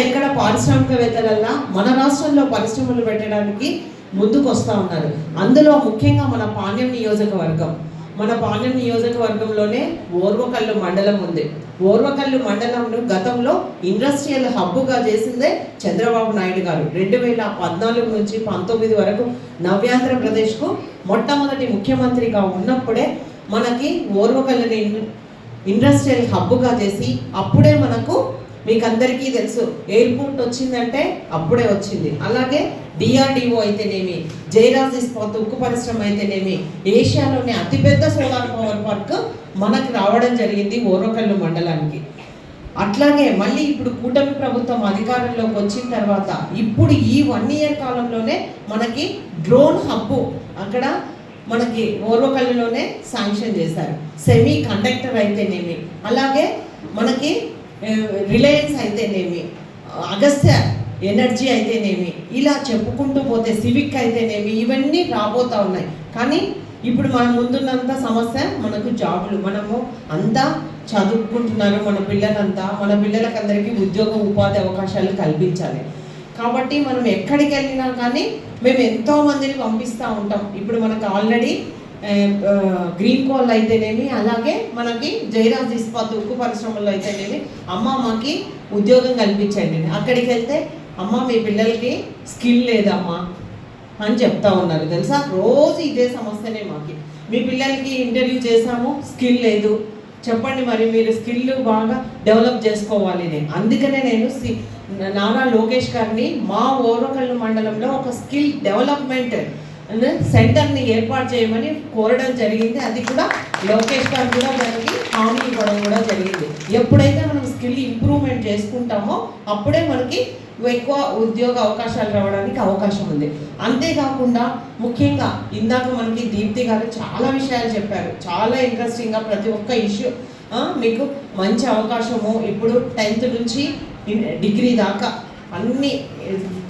ఎక్కడ పారిశ్రామికవేత్తలల్లా మన రాష్ట్రంలో పరిశ్రమలు పెట్టడానికి ముందుకు వస్తూ ఉన్నారు. అందులో ముఖ్యంగా మన పాణ్యం నియోజకవర్గంలోనే ఓర్వకల్లు మండలం ఉంది. ఓర్వకల్లు మండలంను గతంలో ఇండస్ట్రియల్ హబ్గా చేసిందే చంద్రబాబు నాయుడు గారు. 2014 నుంచి 19 వరకు నవ్యాంధ్రప్రదేశ్కు మొట్టమొదటి ముఖ్యమంత్రిగా ఉన్నప్పుడే మనకి ఓర్వకల్లుని ఇండస్ట్రియల్ హబ్గా చేసి అప్పుడే మనకు మీకు అందరికీ తెలుసు ఎయిర్పోర్ట్ వచ్చిందంటే అప్పుడే వచ్చింది. అలాగే డిఆర్డిఓ అయితేనేమి, జయరాజ్ ఇస్పాత్ ఉక్కు పరిశ్రమ అయితేనేమి, ఏషియాలోని అతిపెద్ద సోలార్ పవర్ పార్క్ మనకు రావడం జరిగింది ఓర్వకల్లు మండలానికి. అట్లాగే మళ్ళీ ఇప్పుడు కూటమి ప్రభుత్వం అధికారంలోకి వచ్చిన తర్వాత ఇప్పుడు ఈ 1 year కాలంలోనే మనకి డ్రోన్ హబ్బు అక్కడ మనకి ఓర్వకల్లులోనే శాంక్షన్ చేశారు. సెమీ కండక్టర్ అయితేనేమి, అలాగే మనకి రిలయన్స్ అయితేనేమి, అగస్త్య ఎనర్జీ అయితేనేమి, ఇలా చెప్పుకుంటూ పోతే సివిక్ అయితేనేమి, ఇవన్నీ రాబోతూ ఉన్నాయి. కానీ ఇప్పుడు మన ముందున్నంత సమస్య మనకు జాబులు. మనము అంతా చదువుకుంటున్నారు, మన పిల్లలకు అందరికీ ఉద్యోగ ఉపాధి అవకాశాలు కల్పించాలి. కాబట్టి మనం ఎక్కడికి వెళ్ళినా కానీ మేము ఎంతో మందిని పంపిస్తూ ఉంటాం. ఇప్పుడు మనకు ఆల్రెడీ గ్రీన్ కోల్ అయితేనేమి, అలాగే మనకి జయరాజ్ ఇస్పాత్ ఉక్కు పరిశ్రమల్లో అయితేనేమి, అమ్మ మాకి ఉద్యోగం కల్పించండి. అక్కడికి వెళ్తే అమ్మ మీ పిల్లలకి స్కిల్ లేదమ్మా అని చెప్తా ఉన్నారు. తెలుసా, రోజు ఇదే సమస్యనే మాకి. మీ పిల్లలకి ఇంటర్వ్యూ చేసాము, స్కిల్ లేదు, చెప్పండి మరి మీరు స్కిల్ బాగా డెవలప్ చేసుకోవాలి. అందుకనే నేను నారా లోకేష్ గారిని మా ఓర్వకల్లు మండలంలో ఒక స్కిల్ డెవలప్మెంట్ సెంటర్ని ఏర్పాటు చేయమని కోరడం జరిగింది. అది కూడా లోకేష్ గారు కూడా దానికి హామీ ఇవ్వడం కూడా జరిగింది. ఎప్పుడైతే మనం స్కిల్ ఇంప్రూవ్మెంట్ చేసుకుంటామో అప్పుడే మనకి ఎక్కువ ఉద్యోగ అవకాశాలు రావడానికి అవకాశం ఉంది. అంతేకాకుండా ముఖ్యంగా ఇందాక మనకి దీప్తి గారు చాలా విషయాలు చెప్పారు. చాలా ఇంట్రెస్టింగ్గా ప్రతి ఒక్క ఇష్యూ మీకు మంచి అవకాశము. ఇప్పుడు 10th నుంచి డిగ్రీ దాకా అన్ని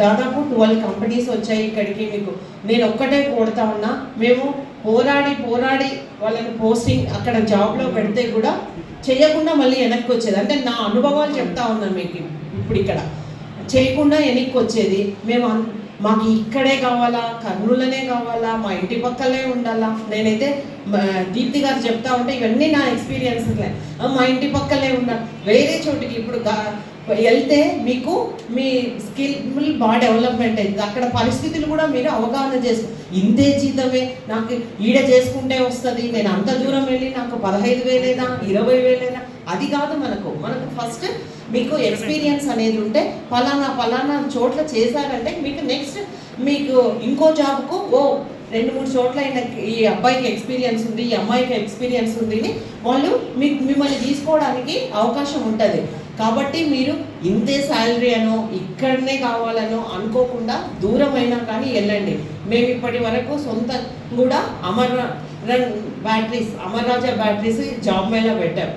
దాదాపు 12 కంపెనీస్ వచ్చాయి ఇక్కడికి. మీకు నేను ఒక్కటే కోరుతా ఉన్నా, మేము పోరాడి వాళ్ళని పోస్టింగ్ అక్కడ జాబ్లో పెడితే కూడా చేయకుండా మళ్ళీ వెనక్కి వచ్చేది. అంటే నా అనుభవాలు చెప్తా ఉన్నాను మీకు. ఇప్పుడు ఇక్కడ చేయకుండా వెనక్కి వచ్చేది. మాకు ఇక్కడే కావాలా, కర్నూలులోనే కావాలా, మా ఇంటి పక్కనే ఉండాలా. నేనైతే దీప్తి గారు చెప్తా ఉంటే ఇవన్నీ నా ఎక్స్పీరియన్స్లే. మా ఇంటి పక్కనే ఉండాలి, వేరే చోటికి ఇప్పుడు వెళ్తే మీకు మీ స్కిల్ బాగా డెవలప్మెంట్ అవుతుంది. అక్కడ పరిస్థితులు కూడా మీరు అవగాహన చేసుకో. ఇంతే జీతమే నాకు ఈడ చేసుకుంటే వస్తుంది, నేను అంత దూరం వెళ్ళి నాకు 15,000 20,000 అది కాదు. మనకు ఫస్ట్ మీకు ఎక్స్పీరియన్స్ అనేది ఉంటే పలానా చోట్ల చేశారంటే మీకు నెక్స్ట్ మీకు ఇంకో జాబ్కు 2-3 చోట్ల ఈ అబ్బాయికి ఎక్స్పీరియన్స్ ఉంది, ఈ అమ్మాయికి ఎక్స్పీరియన్స్ ఉంది అని వాళ్ళు మిమ్మల్ని తీసుకోవడానికి అవకాశం ఉంటుంది. కాబట్టి మీరు ఇంతే శాలరీ అనో ఇక్కడనే కావాలనో అనుకోకుండా దూరమైనా కానీ వెళ్ళండి. మేము ఇప్పటి వరకు సొంత కూడా అమర్ రాజా బ్యాటరీస్ జాబ్ మేళా పెట్టాం.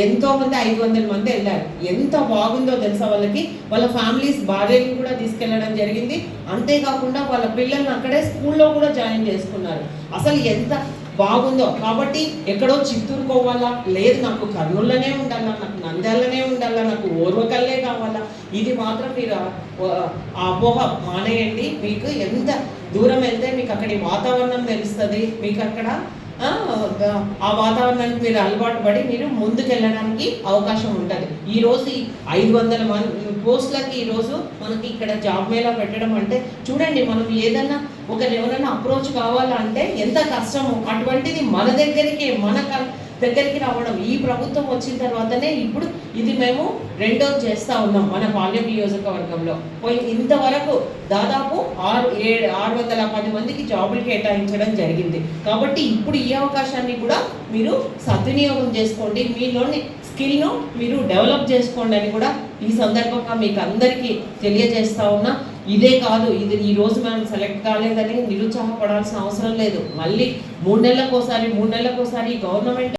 ఎంతోమంది 500 మంది వెళ్ళారు. ఎంత బాగుందో తెలుసా. వాళ్ళ ఫ్యామిలీస్ భార్యలను కూడా తీసుకెళ్ళడం జరిగింది. అంతేకాకుండా వాళ్ళ పిల్లల్ని అక్కడే స్కూల్లో కూడా జాయిన్ చేసుకున్నారు. అసలు ఎంత బాగుందో. కాబట్టి ఎక్కడో చిత్తూరు పోవాలా, లేదు నాకు కర్నూలులోనే ఉండాలా, నాకు నంద్యాలనే ఉండాలా, నాకు ఓర్వకల్లే కావాలా, ఇది మాత్రం మీరు ఆ అపోహ మానేయండి. మీకు ఎంత దూరం వెళ్తే మీకు అక్కడి వాతావరణం తెలుస్తుంది. మీకు అక్కడ ఆ వాతావరణానికి మీరు అలవాటు పడి మీరు ముందుకెళ్ళడానికి అవకాశం ఉంటుంది. ఈరోజు 500 పోస్టులకి ఈరోజు మనకి ఇక్కడ జాబ్ మేళా పెట్టడం అంటే చూడండి, మనం ఏదన్నా ఎవరైనా అప్రోచ్ కావాలంటే ఎంత కష్టమో, అటువంటిది మన దగ్గరికి రావడం ఈ ప్రభుత్వం వచ్చిన తర్వాతనే ఇప్పుడు ఇది మేము రెండోది చేస్తూ ఉన్నాం మన పాణ్యం నియోజకవర్గంలో. ఇంతవరకు దాదాపు 610 మందికి జాబులు కేటాయించడం జరిగింది. కాబట్టి ఇప్పుడు ఈ అవకాశాన్ని కూడా మీరు సద్వినియోగం చేసుకోండి, మీలోని స్కిల్ను మీరు డెవలప్ చేసుకోండి అని కూడా ఈ సందర్భంగా మీకు అందరికీ తెలియజేస్తా ఉన్నా. ఇదే కాదు, ఇది ఈరోజు మనం సెలెక్ట్ కాలేదని నిరుత్సాహపడాల్సిన అవసరం లేదు. మళ్ళీ 3 నెలలకోసారి గవర్నమెంట్